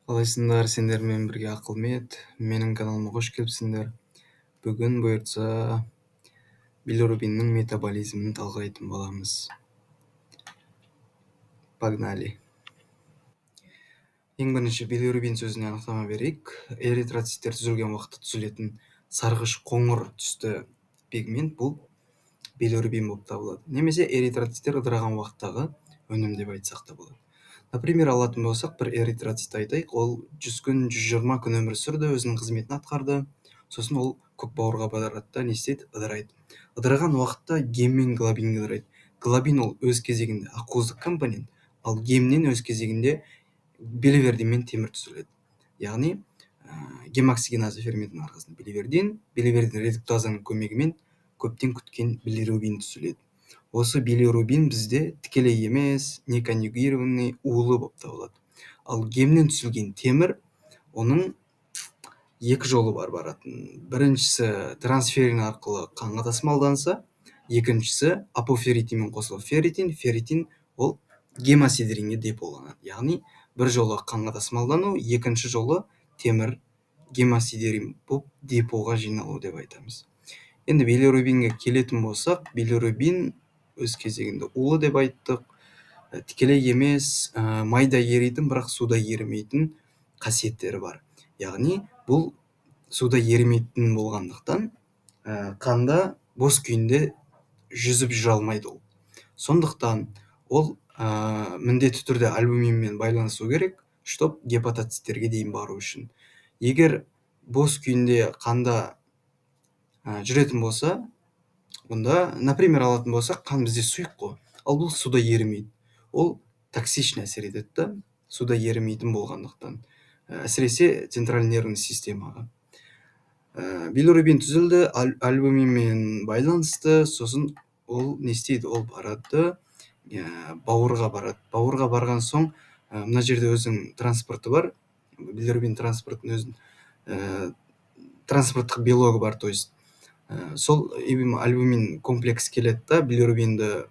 Қалайсыңдар, сендермен бірге Ақылмет. Менің каналыма қош келіпсіңдер. Бүгін бұйыртса билирубиннің метаболизмін талқылайтын боламыз. Погнали. Ең бірінші билирубин сөзіне анықтама берейік. Эритроциттер түзілген уақытта түзілетін сарғыш қоңыр түсті пигмент бұл билирубин болып табылады. Немесе эритроциттер ыдыраған уақыттағы өнім деп айтсақ та болады. Например, алатын болсақ, бір эритроцит айтайық, ол 100 күн, 120 күн өмір сүрді, өзінің қызметін атқарды. Сосын ол көк бауырға барады да не істейді? Ыдырайды. Ыдыраған уақытта гем мен глобинге ыдырайды. Глобин ол өз кезегінде ақуыздық компонент, ал гемнен өз кезегінде биливердин темір түзіледі. Яғни гемоксигеназа ферментінің арқасында биливердин редуктазаның көмегімен көптен күткен билирубин түзіледі. Осы билирубин бізде тікелей емес, не конъюгированный улы болып табылады. Ал гемнен түзілген темір, оның екі жолы бар баратын. Біріншісі трансферин арқылы қанға тасымалданса, екіншісі апоферритинмен қосылып ферритин ол гемосидеринге деполанады. Яғни бір жолы қанға тасымалдану, екінші жолы темір гемосидерин болып депоға жиналу деп айтамыз. Енді билирубинге келетін болсақ, билирубин өз кезегінде улы деп айттық, тікелей емес, майда еритін, бірақ суда ерімейтін қасиеттері бар. Яғни бұл суда ерімейтін болғандықтан қанда бос күйінде жүзіп жүре алмайды ол. Сондықтан ол міндетті түрде альбуминмен байланысу керек, чтобы гепатоциттерге дейін бару үшін. Егер бос күйінде қанда жүретін болса, онда, например, алатын болсақ, қан бізде сұйық қой, ал бұл суда ерімейді. Ол токсичный әсер етеді, суда ерімейтін болғандықтан. Әсіресе центральный нервный системаға. Билирубин түзілді, альбуминмен байланысты, сосын ол не істейді? Ол барады, бауырға барады. Бауырға барған соң, мына жерде өзінің транспорты бар, билирубин транспортының өзінің транспорттық белогы бар, то есть сол альбумин комплекс келеді да, билирубинді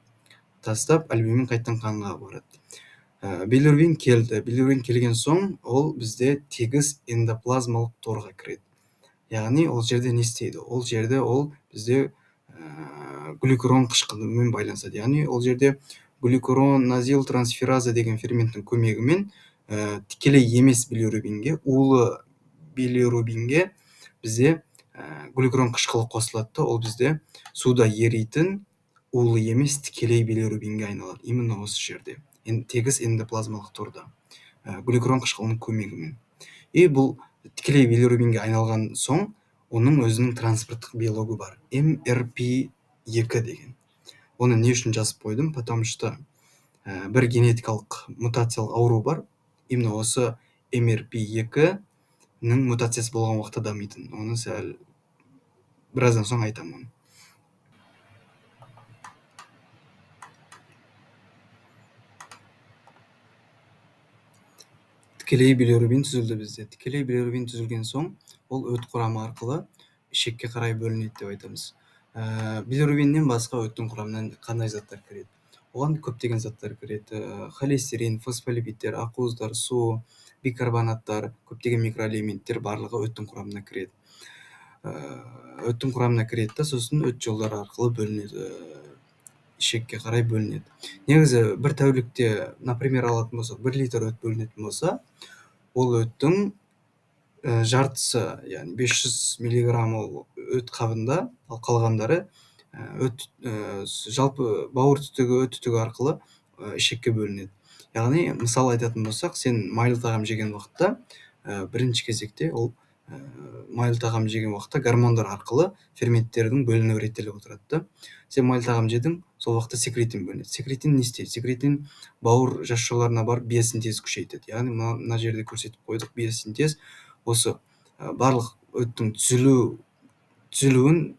тастап, альбумин қайттан қанға барады. Билирубин келді. Билирубин келген соң, ол бізде тегіс эндоплазмалық торға кіреді. Яғни ол жерде не істейді? Ол жерде ол бізде глюкурон қышқылымен байланысады. Яғни ол жерде глюкуроназил трансфераза деген ферменттің көмегімен тікелей емес билирубинге, улы билирубинге бізде глюкурон қышқылы қосылады, ол бізде суда еритін улы емес тікелей билирубинге айналады. Именно осы жерде, тегіс эндоплазмалық торда, глюкурон қышқылының көмегімен. Бұл тікелей билирубинге айналған соң, оның өзінің транспорттық белогы бар, MRP2 деген. Оны не үшін жазып қойдым? Потому что бір генетикалық мутациялық ауру бар, именно осы MRP2-нің мутациясы болған уақытта дамитын. Оны сәл біраздан соң айтамын. Тікелей билирубин түзілді бізде. Тікелей билирубин түзілген соң, ол өт құрамы арқылы ішекке қарай бөлінеді деп айтамыз. Билирубиннен басқа өттің құрамынан қандай заттар кіреді? Оған көптеген заттар кіреді. Холестерин, фосфолипидтер, ақуыздар, су, бикарбонаттар, көптеген микроэлементтер барлығы өттің құрамына кіреді. Өттің құрамына кіреді, сосын өт жолдары арқылы бөлінеді, ішекке қарай бөлінеді. Негізі бір тәулікте, например, алатын болсақ, 1 литр өт бөлінетін болса, ол өттің жартысы, яғни 500 миллиграмм өт қабында, ал қалғандары жалпы бауыр түтігі, өт түтігі арқылы ішекке бөлінеді. Яғни, мысал айтатын болсақ, сен майлы тағам жеген уақытта, бірінші кезекте ол майлы тағам жеген уақытта гормондар арқылы ферменттердің бөлінуі реттеліп отырады. Сен майлы тағам жедің, сол уақытта секретин бөлінеді. Секретин не істейді? Секретин бауыр жасушаларына барып биосинтез күшейтеді. Яғни, мына жерде көрсетіп қойдық, биосинтез осы барлық өттің түзілуін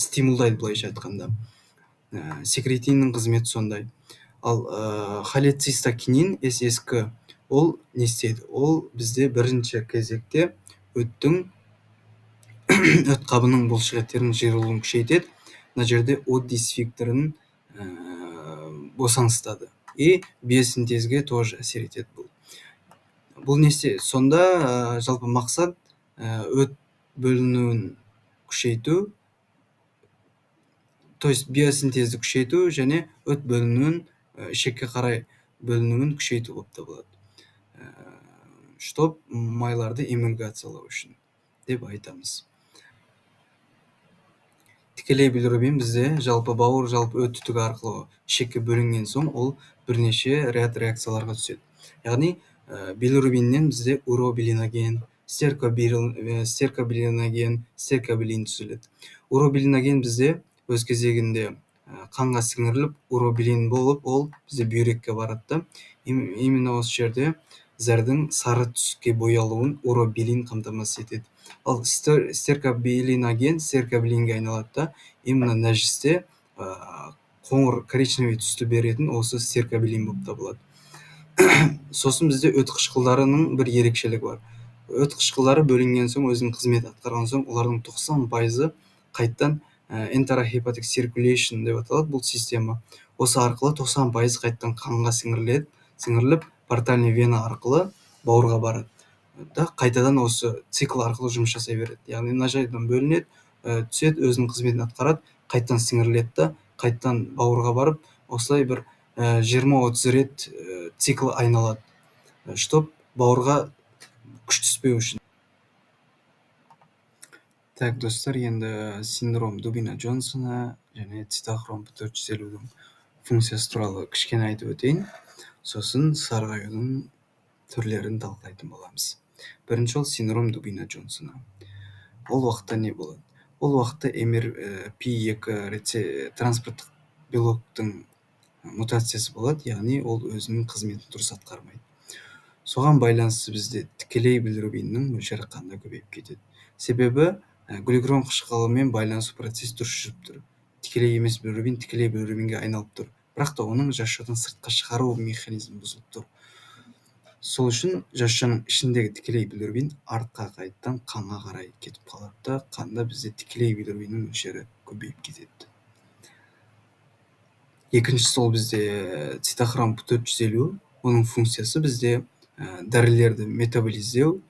стимулдайды, былайша айтқанда. Секретиннің қызметі сондай. Ал холецистокинин, SSK, ол не істейді? Ол бізде бірінші кезекте өттің өт қабының бұлшықеттерінің жиырылуын күшейтеді. Мына жерде от дисфикторын босаңсытады. Биосинтезге тоже әсер етеді бұл. Бұл несі? Сонда жалпы мақсат өт бөлінуін күшейту, то есть биосинтезді күшейту және өт бөлінуін ішекке қарай бөлінуін күшейту болып табылады. Чтоб майларды эмульгациялау үшін деп айтамыз. Тікелей билирубин бізде жалпы бауыр жалпы өт түтігі арқылы ішекке бөлінген соң ол бірнеше ряд реакцияларға түседі. Яғни билирубиннен бізде уробилиноген, стеркобилиноген, стеркобилин түзіледі. Уробилиноген бізде өз кезегінде қанға сіңіріліп уробилин болып, ол бізде бүйрекке барады. Именно осы жерде зәрдің сары түске боялуын уробилин қамтамасыз етеді. Ал стеркобилиноген стеркобилинге айналады да, именно нәжісте қоңыр коричневый түсті беретін осы стеркобилин болып табылады. Сосын бізде өт қышқылдарының бір ерекшелігі бар. Өт қышқылдары бөлінген соң, өзінің қызмет атқарған соң, олардың 90% қайттан enterhepatic circulation деп аталады бұл система. Осы арқылы 90% қайттан қанға сіңіріліп, портальный вена арқылы бауырға барады. Да, қайтадан осы цикл арқылы жұмыс жасай береді. Яғни мына жайдан бөлінеді, түседі, өзінің қызметін атқарады, қайттан сіңіріледі да, қайттан бауырға барып, осылай бір 20-30 рет цикл айналады, чтоб бауырға күш түспеу үшін. Так, достар, енді синдром Дубина-Джонсона және цитохром P450-дің функциясы туралы кішкене айтып өтейін. Сосын сарғаюдың түрлерін талқылайтын боламыз. Бірінші ол синдром Дубина-Джонсона. Ол уақытта не болады? Ол уақытта MRP2 транспорттық белоктың мутациясы болады, яғни ол өзінің қызметін дұрыс атқармайды. Соған байланысты бізде тікелей билирубиннің мөлшері қанда көбейіп кетеді. Себебі глюкрон қышқылымен байланысу процесі дұрыс жүріп тұр. Тікелей емес билирубин тікелей билирубинге айналып тұр. Бірақ та оның жасушадан сыртқа шығару механизмі бұзылып тұр. Сол үшін жасушаның ішіндегі тікелей билирубин артқа қайттан қанға қарай кетіп қалады да, қанда бізде тікелей билирубиннің мөлшері көбейіп кетеді. Екіншісі ол бізде цитохром P450, оның функциясы бізде дәрілерді метаболиздеу,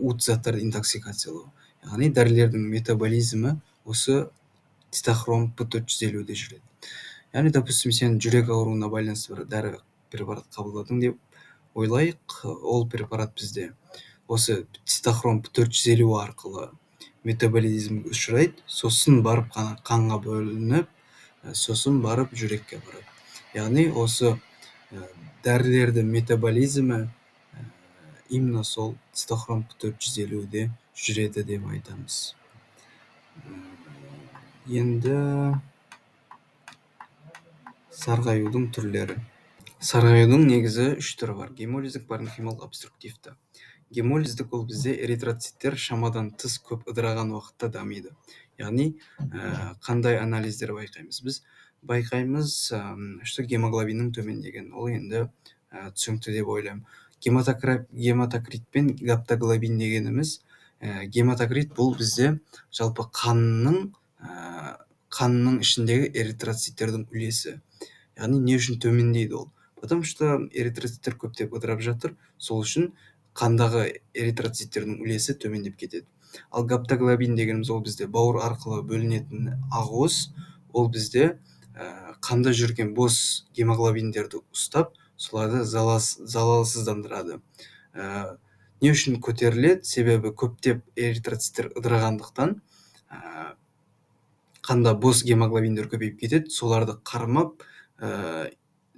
уыт заттарды интоксикациялау. Яғни дәрілердің метаболизмі осы цитохром P450-де жүреді. Яғни, допустим, сен жүрек ауруына байланысты бір дәрі препарат қабылдадың деп ойлайық, ол препарат бізде осы цитохром P450 арқылы метаболизмге ұшырайды, сосын барып қанға бөлініп, сосын барып жүрекке барады. Яғни осы дәрілерді метаболизмі именно сол цитохром P450-де жүреді деп айтамыз. Енді сарғаюдың түрлері. Сарғаюдың негізі 3 түрі бар: гемолиздік, паренхималық, обструктивті. Гемолиздік ол бізде эритроциттер шамадан тыс көп ыдыраған уақытта дамиды. Яғни қандай анализдер байқаймыз? Біз байқаймыз, что гемоглобиннің төмендеген. Ол енді түсінікті деп ойлаймын. Гематокрит пен гаптоглобин дегеніміз, гематокрит бұл бізде жалпы қанның ішіндегі эритроциттердің үлесі. Яғни не үшін төмендейді ол? Потому что эритроциттер көптеп ыдырап жатыр, сол үшін қандағы эритроциттердің үлесі төмендеп кетеді. Ал гаптоглобин дегеніміз ол бізде бауыр арқылы бөлінетін ақуыз, ол бізде қанда жүрген бос гемоглобиндерді ұстап, соларды залалсыздандырады. Не үшін көтеріледі? Себебі көптеп эритроциттер ыдырағандықтан қанда бос гемоглобиндер көбейіп кетеді, соларды қармап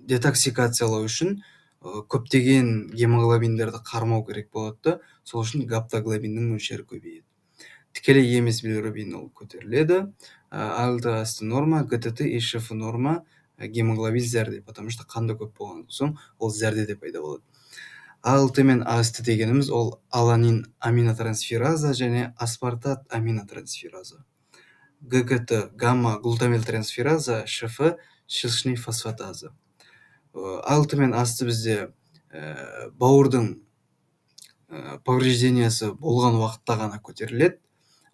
детоксикациялау үшін көптеген гемоглобиндерді қармау керек болады, сол үшін гаптоглобиннің мөлшері көбейеді. Тікелей емес билирубин ол көтеріледі, АЛТ-асты норма, ГТТ и ШФ норма, гемоглобин зәрде, потому что қанда көп болған соң ол зәрде деп пайда болады. АЛТ мен АСТ дегеніміз ол аланин аминотрансфераза және аспартат аминотрансфераза. ГГТ гамма глутамил трансфераза, ШФ шilшный фосфатаза. АЛТ мен АСТ бізде бауырдың повреждениясы болған уақытта ғана көтеріледі.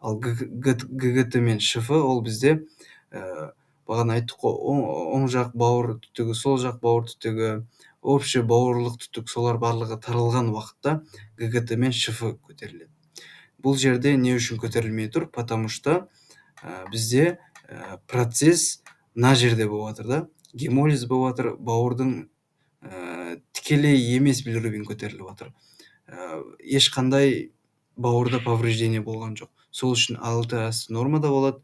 Ал ГГТ мен ШФ ол бізде бағана айттық қой, оң жақ бауыр түтігі, сол жақ бауыр түтігі, общий бауырлық түтік солар барлығы таралған уақытта ГГТ мен ШФ көтеріледі. Бұл жерде не үшін көтерілмей тұр? Потому что бізде процесс мына жерде болып жатыр да. Гемолиз болып жатыр, бауырдың тікелей емес билирубин көтеріліп жатыр. Ешқандай бауырда повреждение болған жоқ. Сол үшін АЛТ-АСТ нормада болады,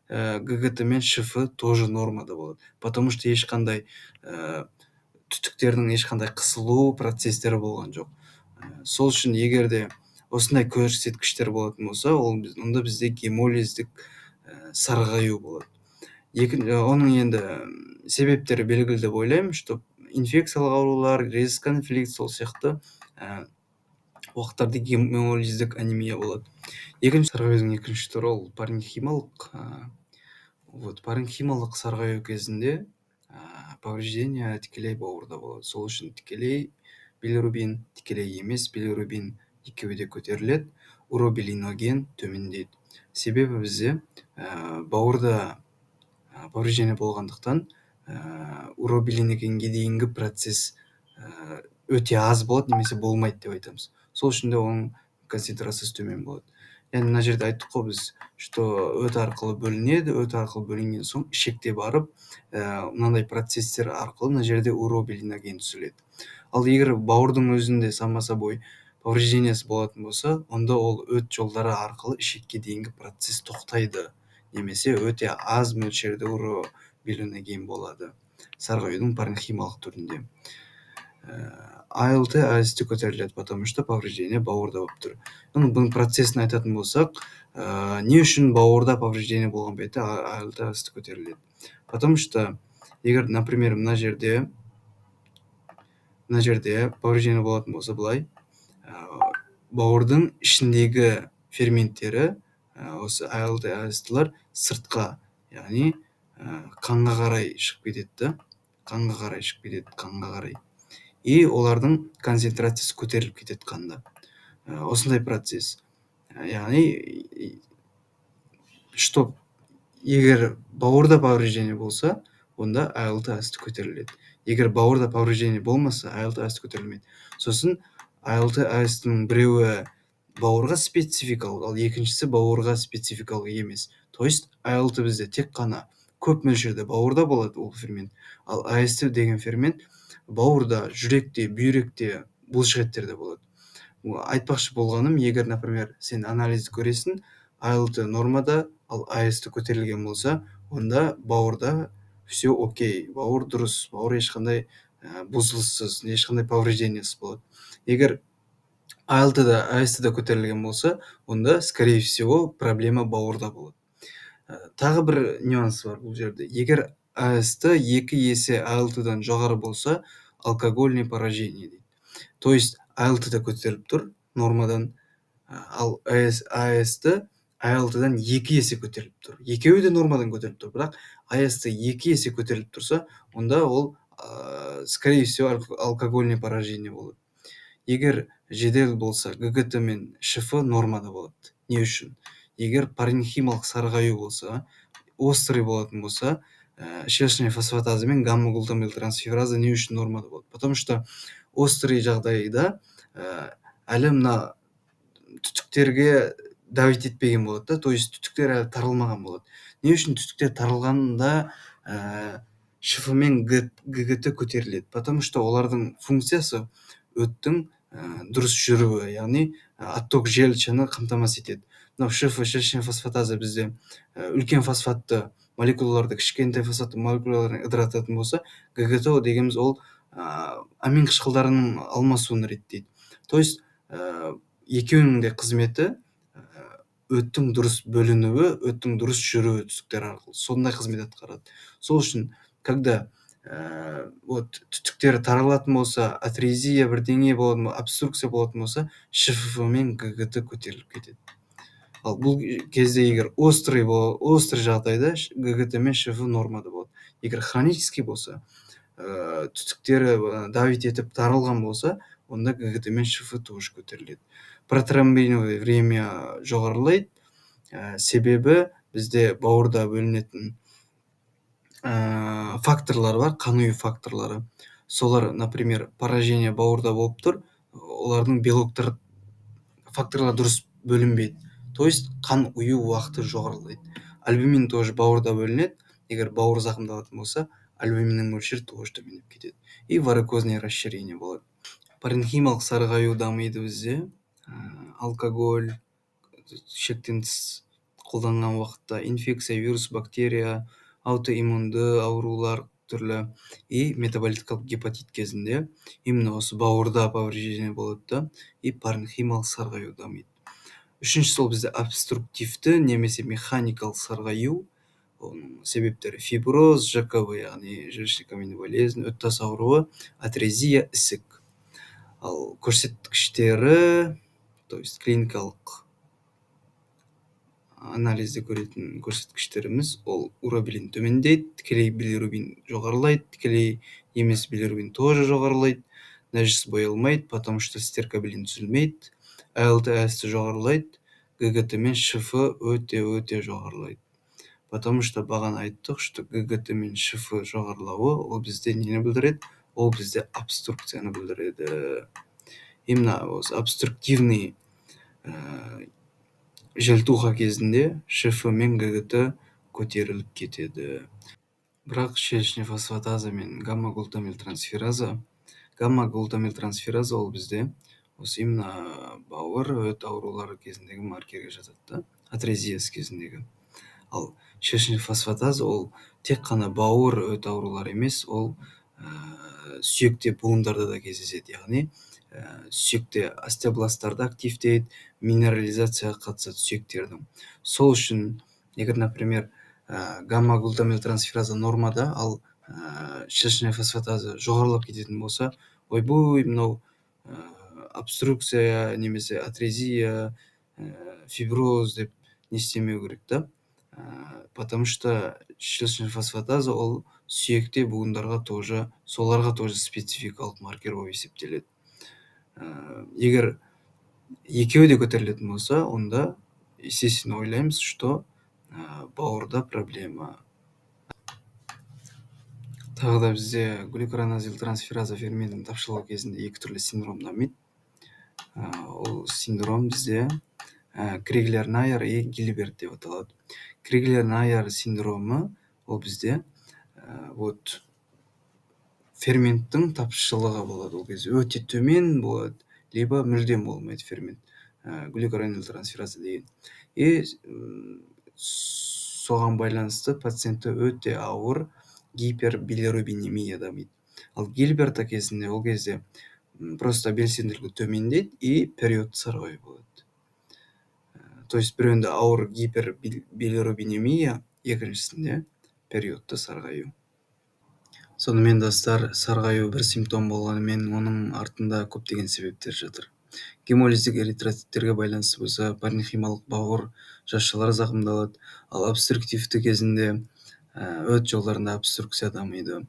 ГГТ мен ШФ тоже нормада болады. Потому что ешқандай түтіктердің ешқандай қысылу процестері болған жоқ. Сол үшін егерде осындай көрсеткіштер болатын болса, онда бізде гемолиздік сарғаю болады. Оның енді себептері белгілі деп ойлаймын, что инфекциялық аурулар, резус конфликт, сол сияқты уақыттарда гемолиздік анемия болады. Сарғаюдың екінші түрі ол паренхималық. Паренхималық сарғаю кезінде повреждение тікелей бауырда болады. Сол үшін тікелей билирубин, тікелей емес билирубин екеуі де көтеріледі, уробилиноген төмендейді. Себебі бізде бауырда повреждение болғандықтан уробилиногенге дейінгі процесс өте аз болады, немесе болмайды деп айтамыз. Сол үшін де оның концентрациясы төмен болады. Яғни мына жерде айттық қой біз, что өт арқылы бөлінеді, өт арқылы бөлінген соң ішекте барып, мынандай процесстер арқылы мына жерде уробилиноген түзіледі. Ал егер бауырдың өзінде само собой повреждениесі болатын болса, онда ол өт жолдары арқылы ішекке дейінгі процесс тоқтайды, немесе өте аз мөлшерде уробилиноген болады сарғаюдың паренхималық түрінде. АЛТ-АСТ көтеріледі, потому что повреждение бауырда болып тұр. Бұның процесін айтатын болсақ, не үшін бауырда повреждение болған бетте АЛТ-АСТ көтеріледі? Потому что егер, например, мына жерде повреждение болатын болса, былай, бауырдың ішіндегі ферменттері, осы АЛТ-АСТлар сыртқа, яғни қанға қарай шығып кетеді, қанға қарай. И олардың концентрациясы көтеріліп кетеді қанда. Осындай процесс. Яғни, что егер бауырда повреждение болса, онда АЛТ-АСТ көтеріледі. Егер бауырда повреждение болмаса, АЛТ-АСТ көтерілмейді. Сосын АЛТ-АСТның біреуі бауырға спецификалық, ал екіншісі бауырға спецификалық емес. То есть АЛТ бізде тек қана көп мөлшерде бауырда болады ол фермент, ал АСТ деген фермент бауырда, жүректе, бүйректе, бұлшықеттерде болады. Айтпақшы болғаным, егер, например, сен анализді көресің, АЛТ нормада, ал АСТ көтерілген болса, онда бауырда все окей, бауыр дұрыс, бауыр ешқандай бұзылыссыз, ешқандай повреждениесі болады. Егер АЛТ да, АСТ да көтерілген болса, онда, скорее всего, проблема бауырда болады. Тағы бір нюанс бар бұл жерде. Егер АСТ 2 есе АЛТ-дан жоғары болса, алкогольный поражение дейді. То есть АЛТ да көтеріліп тұр нормадан, ал АСТ АЛТ-дан 2 есе көтеріліп тұр. Екеуі де нормадан көтеріліп тұр, бірақ АСТ 2 есе көтеріліп тұрса, онда ол, скорее всего, алкогольный поражение болады. Егер жедел болса, ГГТ мен ШФ нормада болады. Не үшін? Егер паренхималық сарғаю болса, острый болатын болса, шелшня фосфатаза мен гамма-глутамил трансфераза не үшін нормада болады? Потому что острый жағдайда әлі мына түтіктерге давить етпеген болады, то есть түтіктер әлі таралмаған болады. Не үшін түтіктер таралғанда ШФ мен ГГТ көтеріледі? Потому что олардың функциясы өттің дұрыс жүруі, яғни отток желчаны қамтамасыз етеді. Мынау ШФ, шелшня фосфатаза бізде үлкен фосфатты молекулаларды кішкентай фосфатты молекулаларын ыдырататын болса, ГГТ дегеніміз ол амин қышқылдарының алмасуын реттейді. То есть екеуінің де қызметі өттің дұрыс бөлінуі, өттің дұрыс жүруі түтіктер арқылы сондай қызмет атқарады. Сол үшін, когда түтіктер таралатын болса, атрезия бірдеңе болатын, обструкция болатын болса, ШФ мен ГГТ көтеріліп кетеді. Ал бұл кезде егер острый жағдайда ГГТ мен ШФ нормада болады. Егер хронический болса, түтіктері давить етіп таралған болса, онда ГГТ мен ШФ тоже көтеріледі. Протромбиновое время жоғарылайды, себебі бізде бауырда бөлінетін факторлар бар, қан ұю факторлары. солар, например, поражение бауырда болып тұр, олардың белоктар факторлар дұрыс бөлінбейді, то есть қан ұю уақыты жоғарылайды. Альбумин тоже бауырда бөлінеді, егер бауыр зақымдалатын болса, альбуминнің мөлшері тоже төмендеп кетеді и варикозное расширение болады. Паренхималық сарғаю дамиды бізде. Алкоголь шектен тыс қолданған уақытта, инфекция, вирус, бактерия, аутоиммунды аурулар түрлі и метаболиткалық гепатит кезінде именно осы бауырда повреждение болады да, и паренхималық сарғаю дамиды. Үшіншісі ол бізде обструктивті немесе механикалық сарғаю. Оның себептері фиброз, ЖКБ, яғни желудочно-кәмінный болезнь, өт тас ауруы, атрезия, ісік. Ал көрсеткіштері, то есть клиникалық анализде көретін көрсеткіштеріміз, ол уробилин төмендейді, тікелей билирубин жоғарылайды, тікелей емес билирубин тоже жоғарылайды, нәжіс боялмайды, потому что стеркобилин түзілмейді, АЛТ-АСТ жоғарылайды, ГГТ мен ШФ өте жоғарылайды. Потому что бағана айттық, что ГГТ мен ШФ жоғарылауы ол бізде нені білдіреді? Ол бізде обструкцияны білдіреді. Именно осы обструктивный желтуха кезінде ШФ мен ГГТ көтеріліп кетеді. Бірақ шелішне фосфатаза мен гамма-глутамил трансфераза ол бізде осы именно бауыр өт аурулары кезіндегі маркерге жатады да, атрезияс кезіндегі. Ал шелішне фосфатаза ол тек қана бауыр өт аурулары емес, ол сүйекте буындарда да кездеседі, яғни сүйекте остеобласттарды активтейді, минерализацияға қатысады сүйектердің. Сол үшін, егер, например, гамма-глутамил трансфераза нормада, ал шелішне фосфатаза жоғарылап кететін болса, ойбой, мынау обструкция немесе атрезия, фиброз деп не істемеу керек та, потому что шелішне фосфатаза ол сүйекте буындарға тоже, соларға тоже спецификалық маркер болып есептеледі. Егер екеуі де көтерілетін болса, онда естественно ойлаймыз, что бауырда проблема. Тағы да бізде глюкороназил трансфераза ферментінің тапшылығы кезінде екі түрлі синдром дамиды. Ол синдром бізде Криглер-Найер и Гильберт деп аталады. Криглер-Найер синдромы ол бізде вот ферменттің тапшылығы болады, ол кезде өте төмен болады, либо мүлдем болмайды фермент, глюкороназил трансфераза деген. И соған байланысты пациентті өте ауыр гипербилирубинемия дамиды. Ал Гильберта кезінде ол кезде просто белсенділігі төмендейді и период сарғаю болады. То есть біреуінде ауыр гипербилирубинемия, екіншісінде периодты сарғаю. Сонымен достар, сарғаю бір симптом болғанымен, оның артында көптеген себептер жатыр. Гемолиздік эритроциттерге байланысты болса, паренхималық бауыр жасушалары зақымдалады, ал обструктивті кезінде өт жолдарында обструкция дамиды.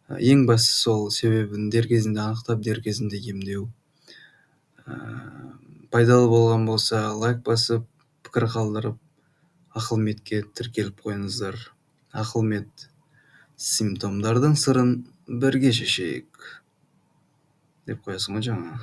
Ең бастысы сол себебін дер кезінде анықтап, дер кезінде емдеу. Пайдалы болған болса, лайк басып, пікір қалдырып, Ақылметке тіркеліп қойыңыздар. Ақылмет симптомдардың сырын бірге шешейік деп қоясың ғой жаңа.